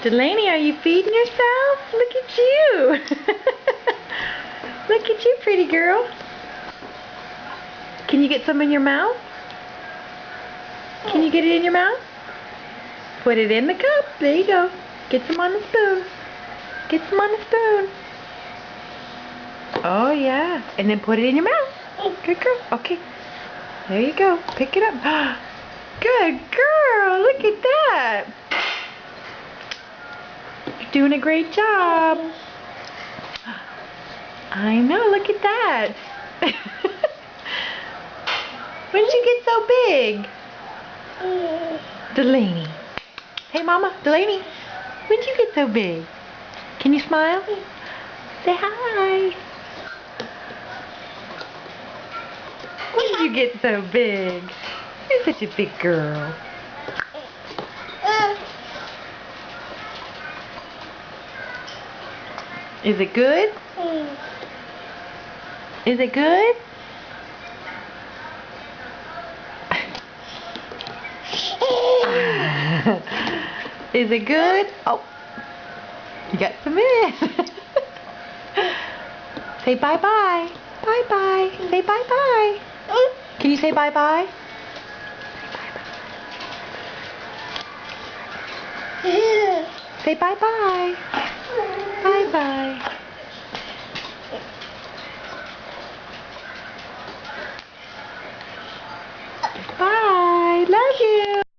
Delaney, are you feeding yourself? Look at you. Look at you, pretty girl. Can you get some in your mouth? Can you get it in your mouth? Put it in the cup. There you go. Get some on the spoon. Get some on the spoon. Oh, yeah. And then put it in your mouth. Good girl. Okay. There you go. Pick it up. Good girl. Look at that. You're doing a great job. I know. Look at that. When did you get so big? Delaney. Hey, Mama. Delaney. When did you get so big? Can you smile? Say hi. When did you get so big? You're such a big girl. Is it good? Is it good? Is it good? Oh, you got some in. Say bye-bye. Bye-bye. Say bye-bye. Can you say bye-bye? Say bye-bye. Bye-bye.